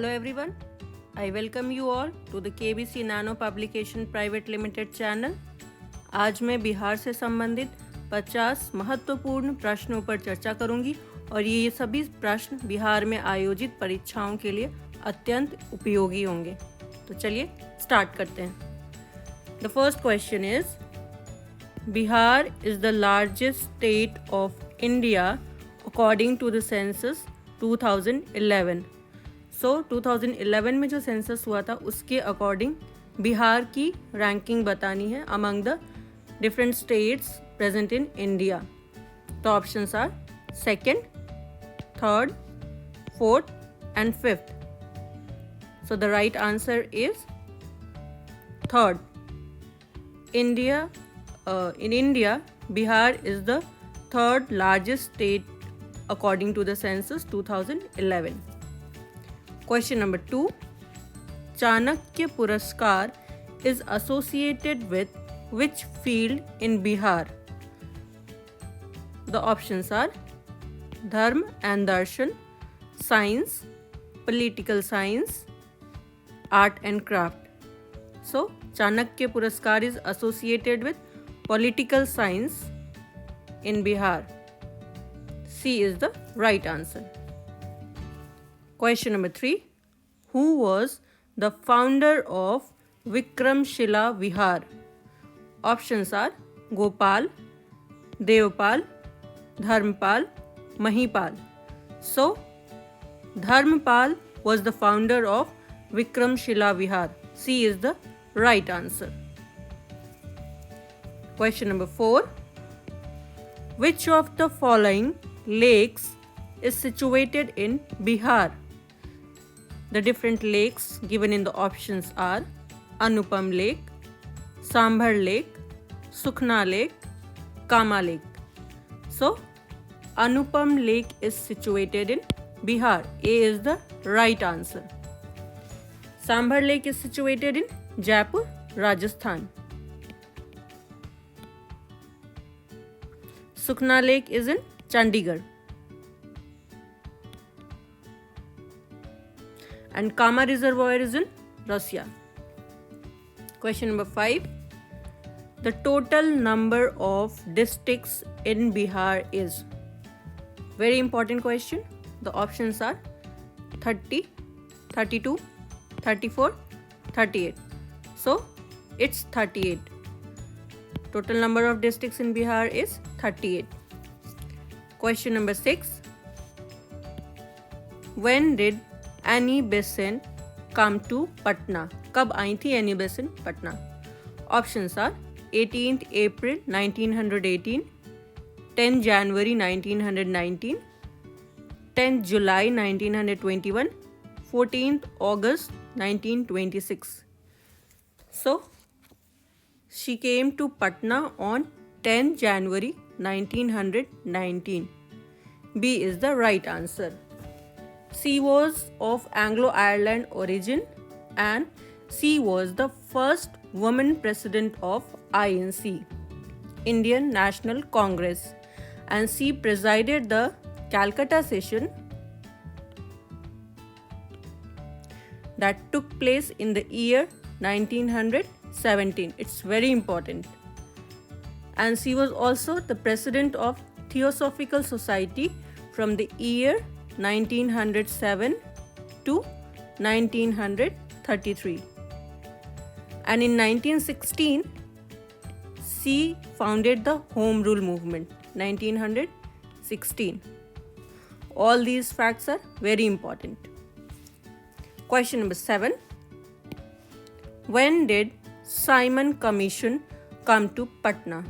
Hello everyone, I welcome you all to the KBC Nano Publication Private Limited channel. आज मैं बिहार से संबंधित 50 महत्वपूर्ण प्रश्नों पर चर्चा करूंगी और ये सभी प्रश्न बिहार में आयोजित परीक्षाओं के लिए अत्यंत उपयोगी होंगे। तो चलिए स्टार्ट करते हैं। The first question is, Bihar is the largest state of India according to the census 2011। So 2011 में जो सेंसस हुआ था उसके अकॉर्डिंग बिहार की रैंकिंग बतानी है among the different states present in India. तो options are second, third, fourth and fifth. So the right answer is third. In India, Bihar is the third largest state according to the census 2011. Question number 2. Chanakya Puraskar is associated with which field in Bihar? The options are Dharma and Darshan, Science, Political Science, Art and Craft. So, Chanakya Puraskar is associated with Political Science in Bihar. C is the right answer. Question number 3. Who was the founder of Vikramshila Vihar? Options are Gopal, Devpal, Dharmpal, Mahipal. So, Dharmpal was the founder of Vikramshila Vihar. C is the right answer. Question number 4. Which of the following lakes is situated in Bihar? The different lakes given in the options are Anupam Lake, Sambhar Lake, Sukhna Lake, Kama Lake. So, Anupam Lake is situated in Bihar. A is the right answer. Sambhar Lake is situated in Jaipur, Rajasthan. Sukhna Lake is in Chandigarh. And Kama Reservoir is in Russia. Question number 5. The total number of districts in Bihar is? Very important question. The options are 30, 32, 34, 38. So, it's 38. Total number of districts in Bihar is 38. Question number 6. When did Annie Besant come to Patna? कब आई थी Annie Besant Patna? Options are 18th April 1918, 10 January 1919, 10th July 1921, 14th August 1926. So, she came to Patna on 10 January 1919. B is the right answer. She was of Anglo-Ireland origin and she was the first woman president of INC, Indian National Congress, and she presided the Calcutta session that took place in the year 1917. It's very important. And she was also the president of Theosophical Society from the year 1907 to 1933. And in 1916, she founded the Home Rule movement, 1916. All these facts are very important. Question number 7. When did Simon Commission come to Patna?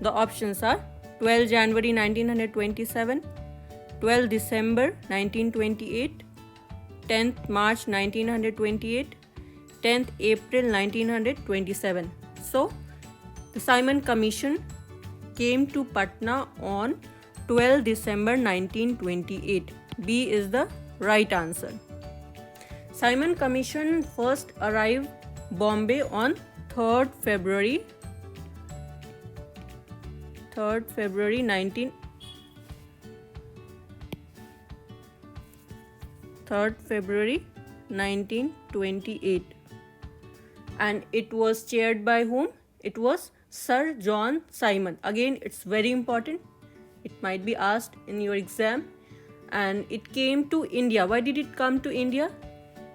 The options are 12 January 1927, 12 December 1928, 10th March 1928, 10th April 1927. So, the Simon Commission came to Patna on 12 December 1928. B is the right answer. Simon Commission first arrived Bombay on 3rd February 19 3rd February 1928. And it was chaired by whom? It was Sir John Simon. Again, it's very important. It might be asked in your exam. And it came to India. Why did it come to India?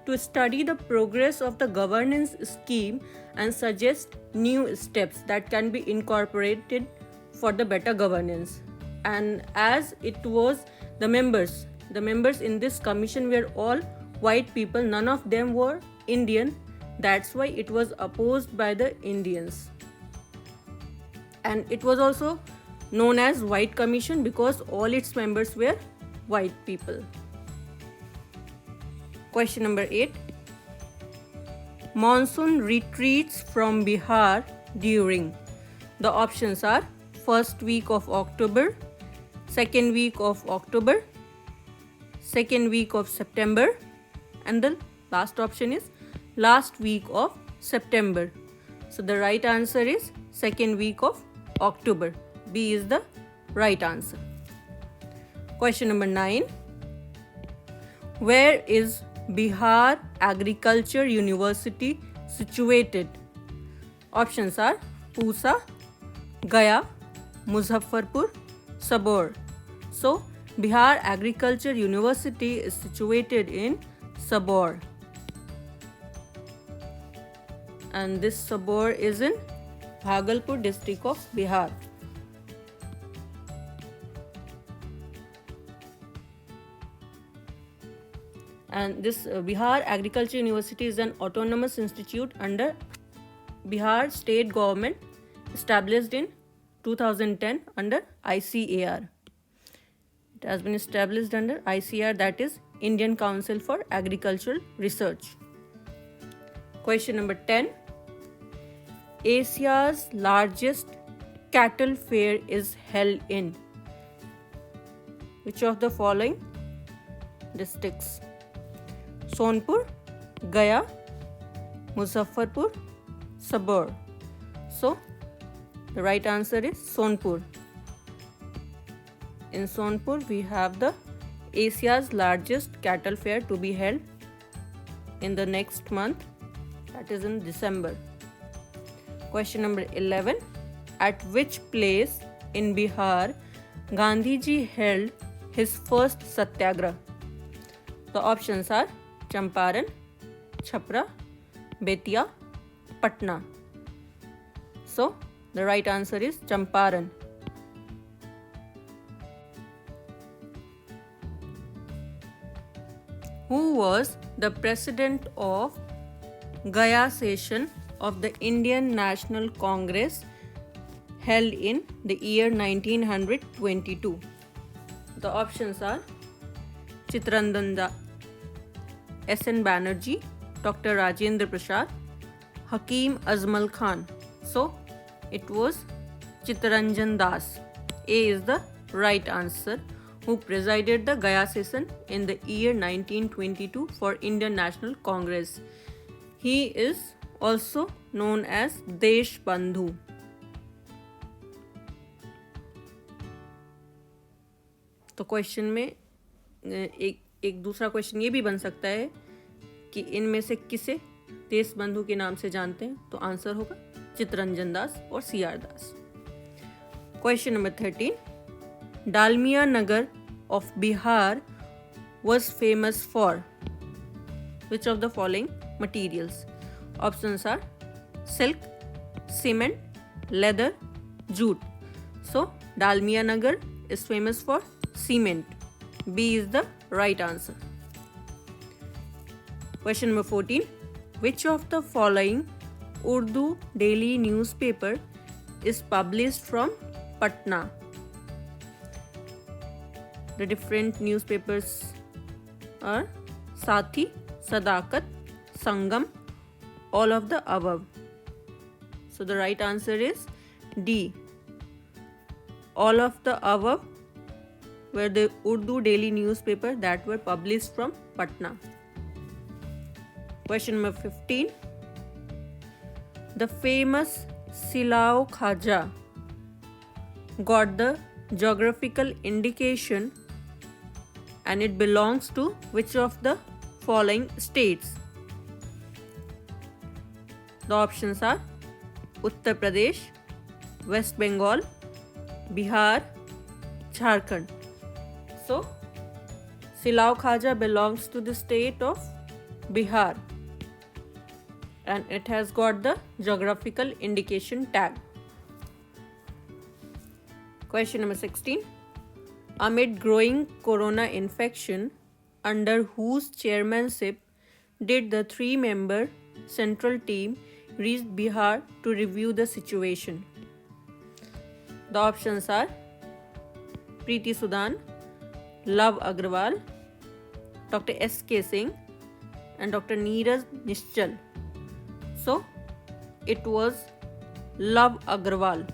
To study the progress of the governance scheme and suggest new steps that can be incorporated for the better governance. And as it was the members in this commission were all white people, none of them were Indian. That's why it was opposed by the Indians. And it was also known as White Commission because all its members were white people. Question number 8. Monsoon retreats from Bihar during. The options are first week of October, second week of October, second week of September, and the last option is last week of September. So the right answer is second week of October. B is the right answer. Question number 9. Where is Bihar Agriculture University situated? Options are Pusa, Gaya, Muzaffarpur, Sabor. So Bihar Agriculture University is situated in Sabor. And this Sabor is in Bhagalpur district of Bihar. And this Bihar Agriculture University is an autonomous institute under Bihar state government, established in 2010 under ICAR. It has been established under ICAR, that is Indian Council for Agricultural Research. Question number 10. Asia's largest cattle fair is held in which of the following districts? Sonpur, Gaya, Muzaffarpur, Sabor. So the right answer is Sonpur. In Sonpur we have the Asia's largest cattle fair to be held in the next month, that is in December. Question number 11. At which place in Bihar Gandhiji held his first satyagraha? The options are Champaran, Chhapra, Betia, Patna. So the right answer is Champaran. Who was the president of Gaya session of the Indian National Congress held in the year 1922? The options are Chittaranjan Das, S.N. Banerjee, Dr. Rajendra Prasad, Hakim Azmal Khan. So it was Chittaranjan Das. A is the right answer, who presided the Gaya session in the year 1922 for Indian National Congress. He is also known as Desh Bandhu. तो question में एक दूसरा question ये भी बन सकता है कि इनमें से किसे देश बंधु के नाम से जानते हैं, तो आंसर होगा चित्तरंजन दास और CR Das. Question number 13. Dalmia Nagar of Bihar was famous for which of the following materials? Options are silk, cement, leather, jute. So Dalmia Nagar is famous for cement. B is the right answer. Question number 14. Which of the following Urdu daily newspaper is published from Patna? The different newspapers are Sathi, Sadakat, Sangam, all of the above. So the right answer is D. All of the above were the Urdu daily newspaper that were published from Patna. Question number 15. The famous Silao Khaja got the geographical indication and it belongs to which of the following states? The options are Uttar Pradesh, West Bengal, Bihar, Jharkhand. So, Silao Khaja belongs to the state of Bihar and it has got the geographical indication tag. Question number 16. Amid growing corona infection, under whose chairmanship did the 3-member central team reach Bihar to review the situation? The options are Preeti Sudan, Love Agrawal, Dr. S.K. Singh and Dr. Neeraj Nischal. So, it was Love Agrawal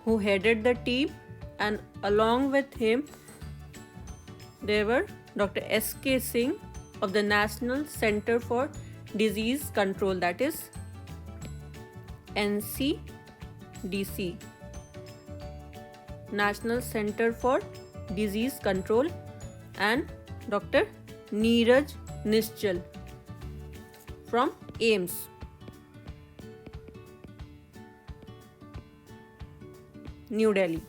who headed the team, and along with him there were Dr. S.K. Singh of the National Center for Disease Control, that is NCDC, National Center for Disease Control, and Dr. Neeraj Nischal from AIIMS. New Delhi.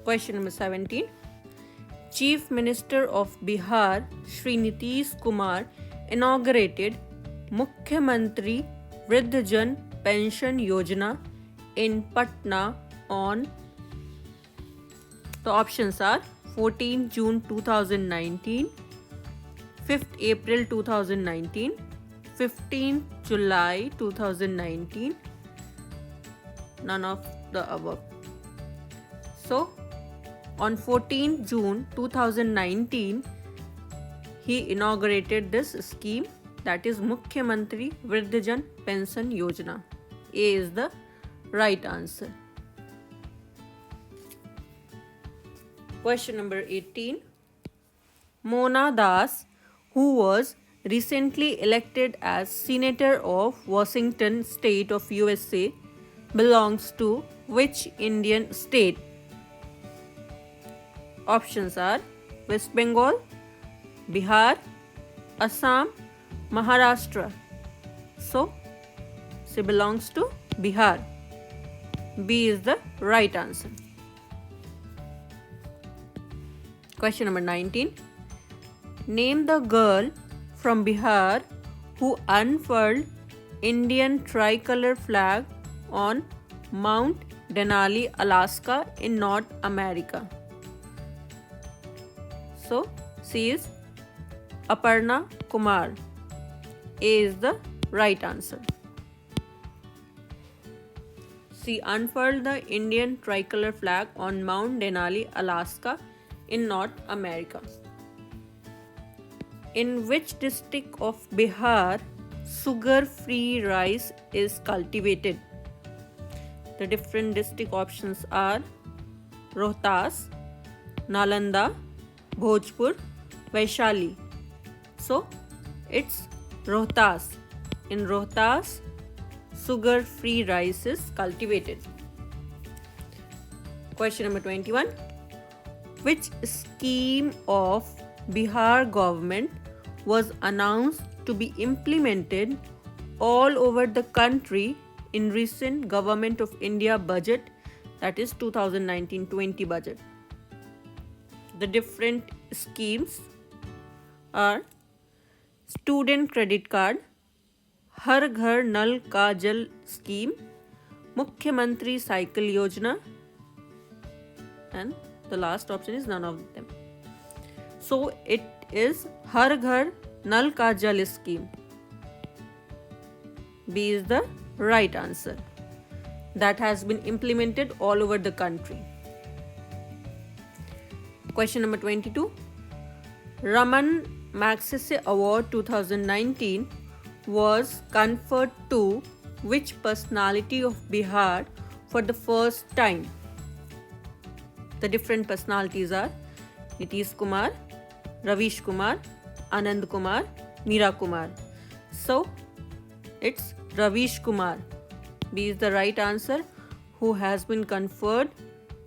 Question number 17. Chief Minister of Bihar, Shri Nitish Kumar, inaugurated Mukhyamantri Vriddhajan Pension Yojana in Patna on. The options are 14 June 2019, 5th April 2019, 15th July 2019, none of the above. So, on 14 June 2019, he inaugurated this scheme, that is Mukhyamantri Vriddhajan Pension Yojana. A is the right answer. Question number 18. Mona Das, who was recently elected as Senator of Washington State of USA, belongs to which Indian state? Options are West Bengal, Bihar, Assam, Maharashtra. So, she belongs to Bihar. B is the right answer. Question number 19. Name the girl from Bihar who unfurled Indian tricolor flag on Mount Denali, Alaska in North America. So, C is Aparna Kumar. A is the right answer. She unfurled the Indian tricolor flag on Mount Denali, Alaska in North America. In which district of Bihar sugar-free rice is cultivated? The different district options are Rohtas, Nalanda, Bhojpur, Vaishali. So, it's Rohtas. In Rohtas, sugar-free rice is cultivated. Question number 21. Which scheme of Bihar government was announced to be implemented all over the country in recent Government of India budget, that is 2019-20 budget? The different schemes are Student Credit Card, Har Ghar Nal Ka Jal Scheme, Mukhyamantri Cycle Yojana, and the last option is none of them. So it is Har Ghar Nal Ka Jal Scheme. B is the right answer. That has been implemented all over the country. Question number 22. Raman Magsaysay Award 2019 was conferred to which personality of Bihar for the first time? The different personalities are Nitish Kumar, Ravish Kumar, Anand Kumar, Meera Kumar. So, it's Ravish Kumar. B is the right answer, who has been conferred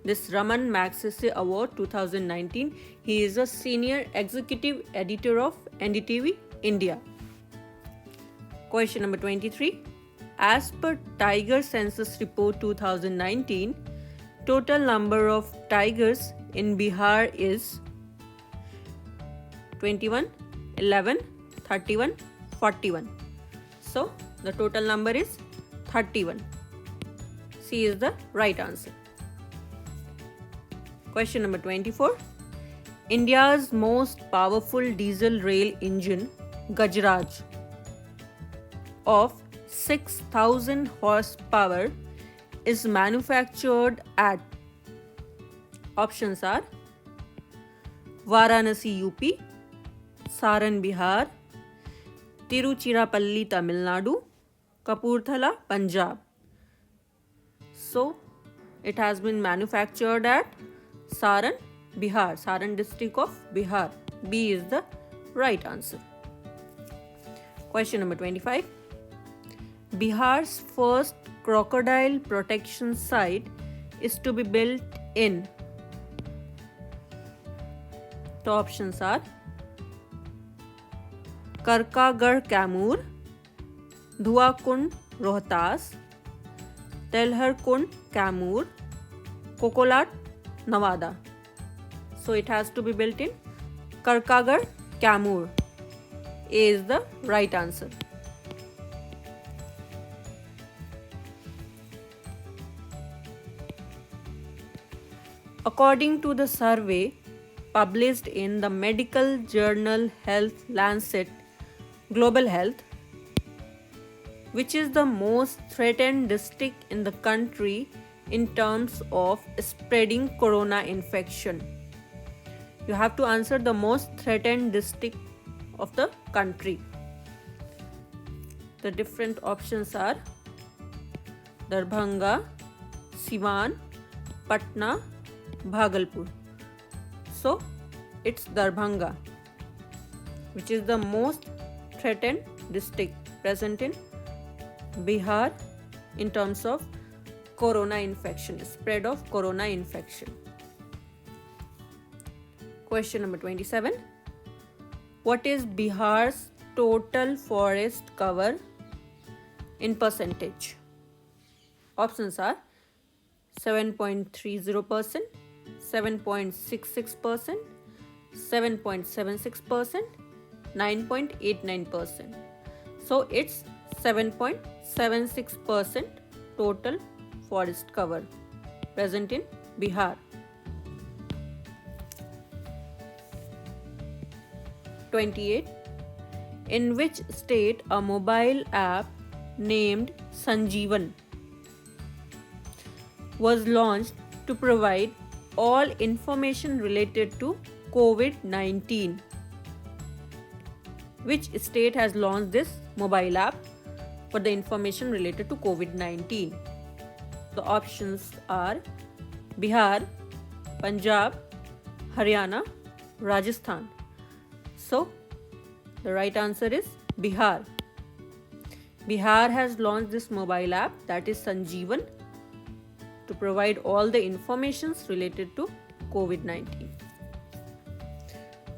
this Raman Magsaysay Award 2019. He is a senior executive editor of NDTV India. Question number 23. As per Tiger Census Report 2019, total number of tigers in Bihar is 21, 11, 31, 41. So, the total number is 31. C is the right answer. Question number 24. India's most powerful diesel rail engine, Gajraj, of 6,000 horsepower is manufactured at, options are Varanasi UP, Saran Bihar, Tiruchirappalli Tamil Nadu, Kapurthala Punjab. So it has been manufactured at Saran Bihar, Saran district of Bihar. B is the right answer. Question number 25. Bihar's first crocodile protection site is to be built in. The options are Karkagarh Kamur, Dhuakund Rohtas, Telhar Kund Kamur, Kokolat Nawada. So it has to be built in Karkagarh Kamur. A is the right answer. According to the survey published in the medical journal Health Lancet Global Health, which is the most threatened district in the country in terms of spreading corona infection? You have to answer the most threatened district of the country. The different options are Darbhanga, Siwan, Patna, Bhagalpur. So it's Darbhanga, which is the most threatened district present in Bihar in terms of corona infection, spread of corona infection. Question number 27. What is Bihar's total forest cover in percentage? Options are 7.30%, 7.66%, 7.76%, 9.89%. So it's 7.76% total forest cover present in Bihar. 28. In which state a mobile app named Sanjeevan was launched to provide all information related to COVID-19? Which state has launched this mobile app for the information related to COVID-19? The options are Bihar, Punjab, Haryana, Rajasthan. So, the right answer is Bihar. Bihar has launched this mobile app, that is Sanjeevan, to provide all the informations related to COVID-19.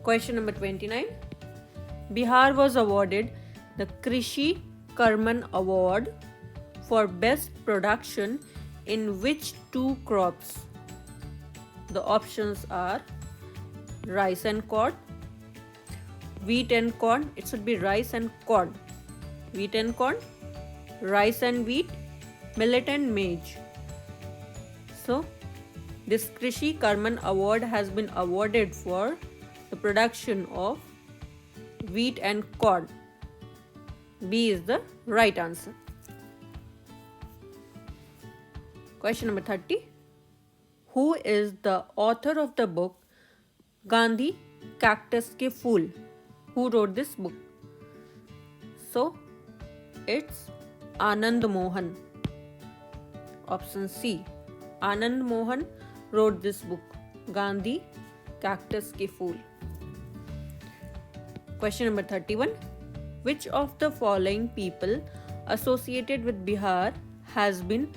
Question number 29. Bihar was awarded the Krishi Karman Award for Best Production in which two crops? The options are rice and corn, wheat and corn. It should be rice and corn. Wheat and corn, rice and wheat, millet and maize. So, this Krishi Karman Award has been awarded for the production of wheat and corn. B is the right answer. Question number 30. Who is the author of the book Gandhi Cactus Ke Phool? Who wrote this book? So, it's Anand Mohan. Option C. Anand Mohan wrote this book, Gandhi Cactus Ke Phool. Question number 31. Which of the following people associated with Bihar has been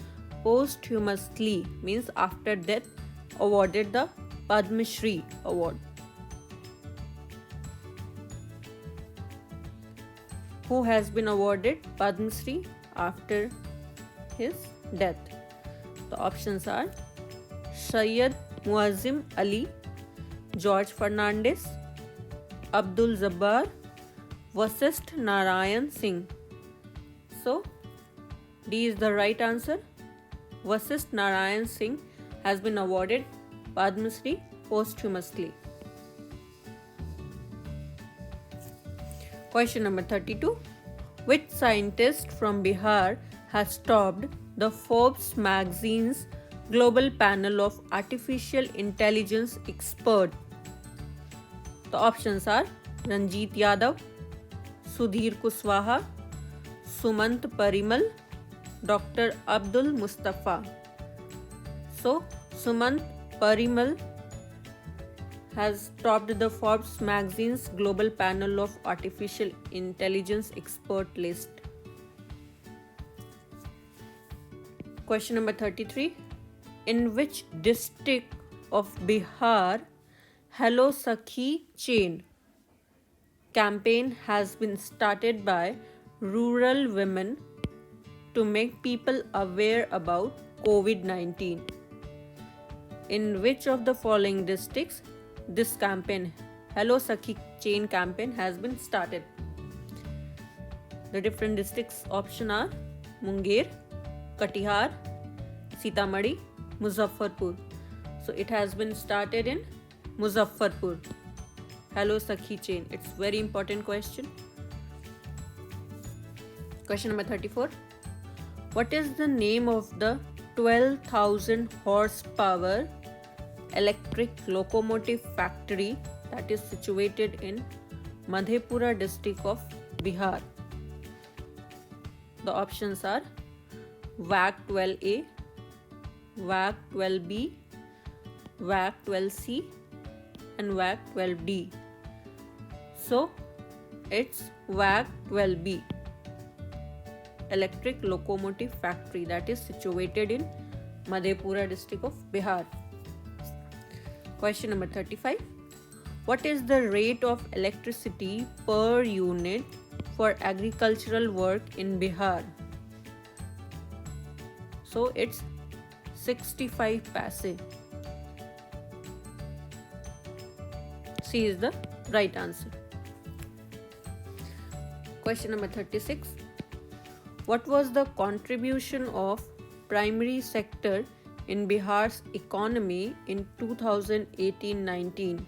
posthumously, means after death, awarded the Padma Shri award? Who has been awarded Padma Shri after his death? The options are Sayyid Muazzim Ali, George Fernandez, Abdul Jabbar, Vasisth Narayan Singh. So, D is the right answer. Vasisth Narayan Singh has been awarded Padma Shri posthumously. Question number 32. Which scientist from Bihar has topped the Forbes magazine's global panel of artificial intelligence experts? The options are Ranjit Yadav, Sudhir Kuswaha, Sumant Parimal, Dr. Abdul Mustafa. So, Sumant Parimal has topped the Forbes magazine's global panel of artificial intelligence expert list. Question number 33. In which district of Bihar Hello Sakhi chain campaign has been started by rural women to make people aware about COVID-19? In which of the following districts this campaign, Hello Sakhi chain campaign, has been started? The different districts option are Munger, Katihar, Sitamarhi, Muzaffarpur. So it has been started in Muzaffarpur. Hello Sakhi chain. It's very important question. Question number 34. What is the name of the 12,000 horsepower electric locomotive factory that is situated in Madhepura district of Bihar? The options are WAC 12A, WAC 12B, WAC 12C and WAC 12D. So it's WAC 12B, electric locomotive factory, that is situated in Madhepura district of Bihar. Question number 35. What is the rate of electricity per unit for agricultural work in Bihar? So it's 65 paise. C is the right answer. Question number 36. What was the contribution of primary sector in Bihar's economy in 2018-19?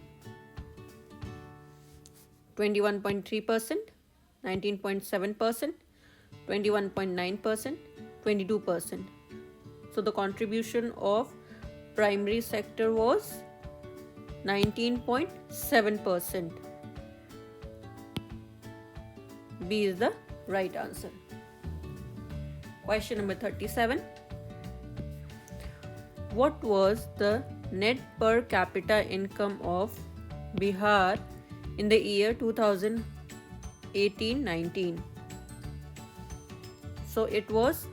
21.3%, 19.7%, 21.9%, 22%. So the contribution of primary sector was 19.7%. B is the right answer. Question number 37. What was the net per capita income of Bihar in the year 2018-19? So it was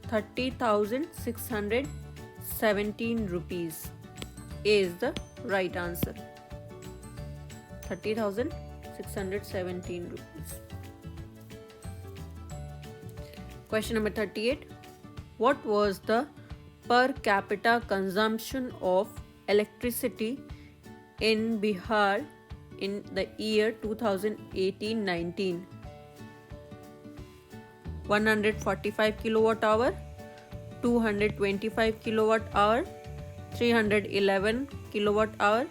30,617 rupees. A is the right answer. 30,617 rupees. Question number 38. What was the per capita consumption of electricity in Bihar in the year 2018-19? 145 kilowatt hour, 225 kilowatt hour, 311 kilowatt hour,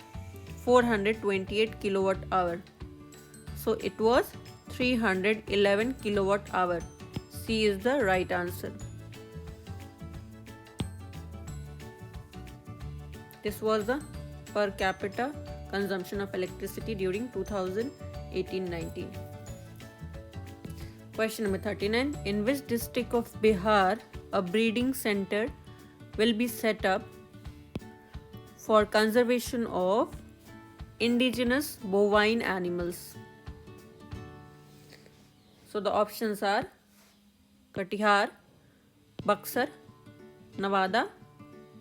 428 kilowatt hour. So it was 311 kilowatt hour. C is the right answer. This was the per capita consumption of electricity during 2018-19. Question number 39. In which district of Bihar a breeding center will be set up for conservation of indigenous bovine animals? So the options are Katihar, Buxar, Navada,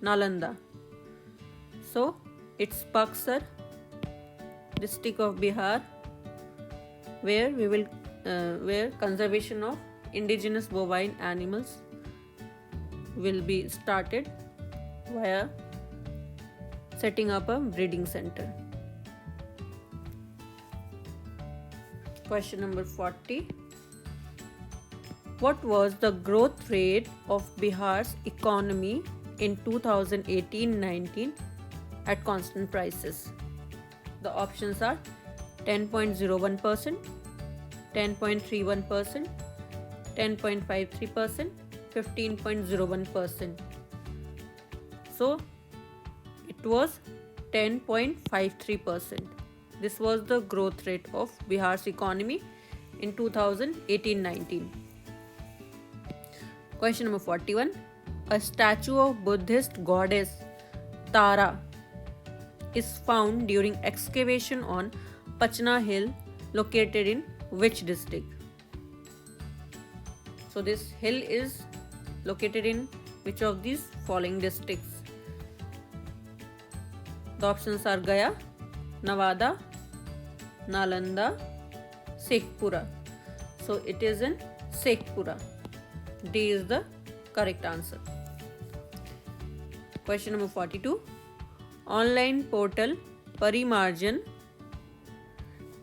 Nalanda. So it's Buxar, district of Bihar, where conservation of indigenous bovine animals will be started via setting up a breeding center. Question number 40. What was the growth rate of Bihar's economy in 2018-19 at constant prices? The options are 10.01%, 10.31%, 10.53%, 15.01%. So it was 10.53%. This was the growth rate of Bihar's economy in 2018-19. Question number 41. A statue of Buddhist goddess Tara is found during excavation on Pachna Hill, located in which district? So this hill is located in which of these following districts? The options are Gaya, Nawada, Nalanda, Shekhpura. So it is in Shekhpura. D is the correct answer. Question number 42. Online portal Parimarjan,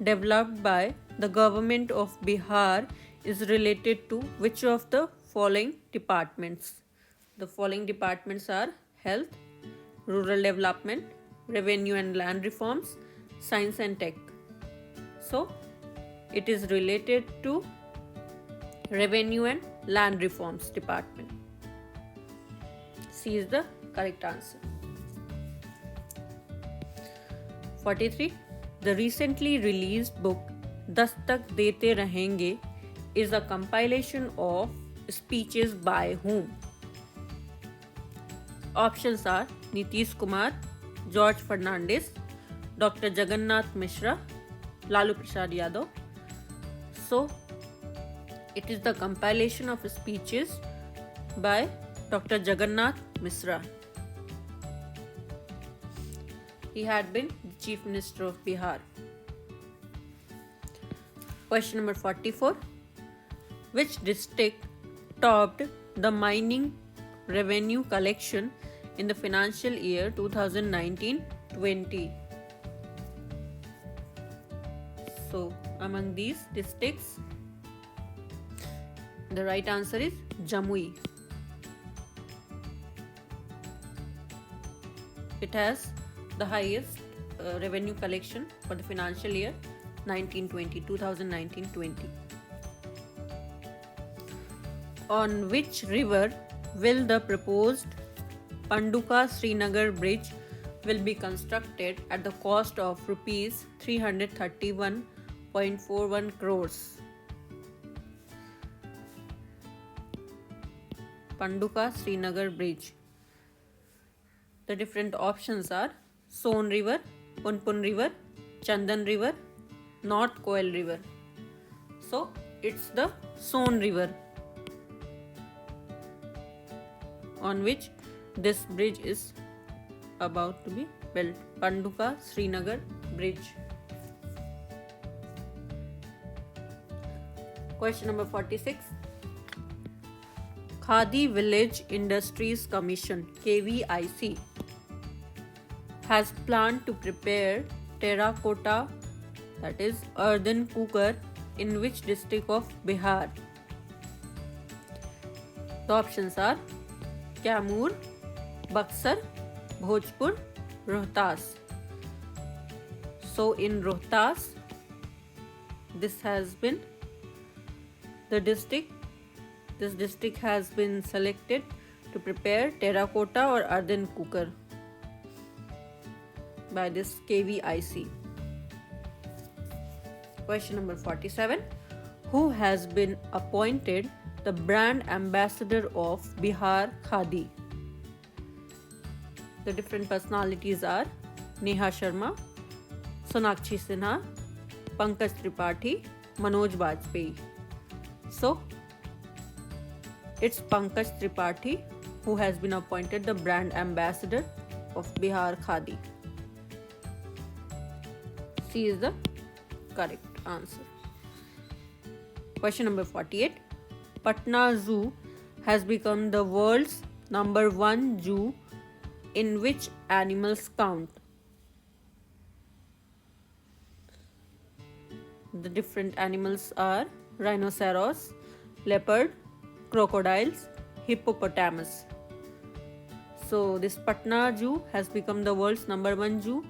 developed by the government of Bihar, is related to which of the following departments? The following departments are Health, Rural Development, Revenue and Land Reforms, Science and Tech. So it is related to Revenue and Land Reforms Department. C is the correct answer. 43. The recently released book Dastak Dete Rahenge is a compilation of speeches by whom? Options are Nitish Kumar, George Fernandes, Dr. Jagannath Mishra, Lalu Prasad Yadav. So it is the compilation of speeches by Dr. Jagannath Mishra. He had been the Chief Minister of Bihar. Question number 44. Which district topped the mining revenue collection in the financial year 2019-20? So among these districts, the right answer is Jamui. It has the highest revenue collection for the financial year 2019-20. On which river will the proposed Panduka-Srinagar bridge will be constructed at the cost of rupees 331.41 crores? Panduka-Srinagar bridge. The different options are Son River, Punpun River, Chandan River, North Koel River. So it's the Son River on which this bridge is about to be built. Panduka-Srinagar bridge. Question number 46. Khadi Village Industries Commission KVIC has planned to prepare terracotta, that is earthen cooker, in which district of Bihar? The options are Kaimur, Buxar, Bhojpur, Rohtas. So in Rohtas, this has been the district. This district has been selected to prepare terracotta or earthen cooker by this KVIC. Question number 47. Who has been appointed the brand ambassador of Bihar Khadi? The different personalities are Neha Sharma, Sonakshi Sinha, Pankaj Tripathi, Manoj Bajpayee. So it's Pankaj Tripathi who has been appointed the brand ambassador of Bihar Khadi. C is the correct answer. Question number 48. Patna Zoo has become the world's number 1 zoo in which animals count? The different animals are rhinoceros, leopard, crocodiles, hippopotamus. So this Patna Zoo has become the world's number 1 zoo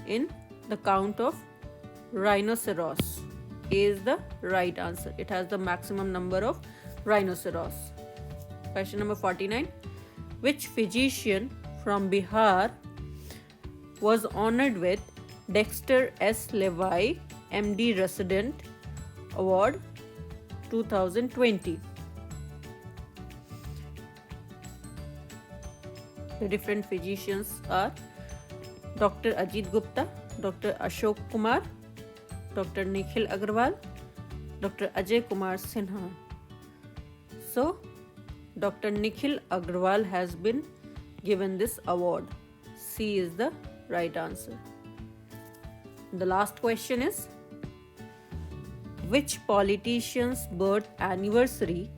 in the count of rhinoceros. A is the right answer. It has the maximum number of rhinoceros. Question number 49. Which physician from Bihar was honored with Dexter S. Levi MD Resident Award 2020? The different physicians are Dr. Ajit Gupta, Dr. Ashok Kumar, Dr. Nikhil Agrawal, Dr. Ajay Kumar Sinha. So, Dr. Nikhil Agrawal has been given this award. C is the right answer. The last question is, which politician's birth anniversary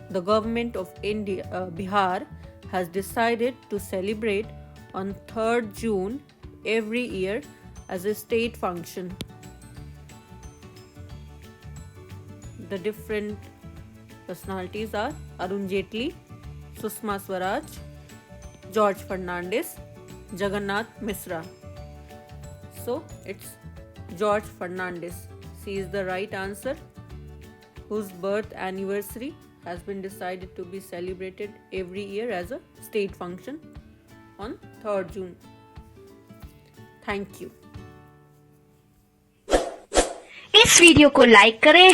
the government of Bihar has decided to celebrate on 3rd June every year as a state function? The different personalities are Arun Jaitley, Sushma Swaraj, George Fernandes, Jagannath Misra. So it's George Fernandes. C is the right answer, whose birth anniversary has been decided to be celebrated every year as a state function on 3rd June. Thank you. इस video को like करें,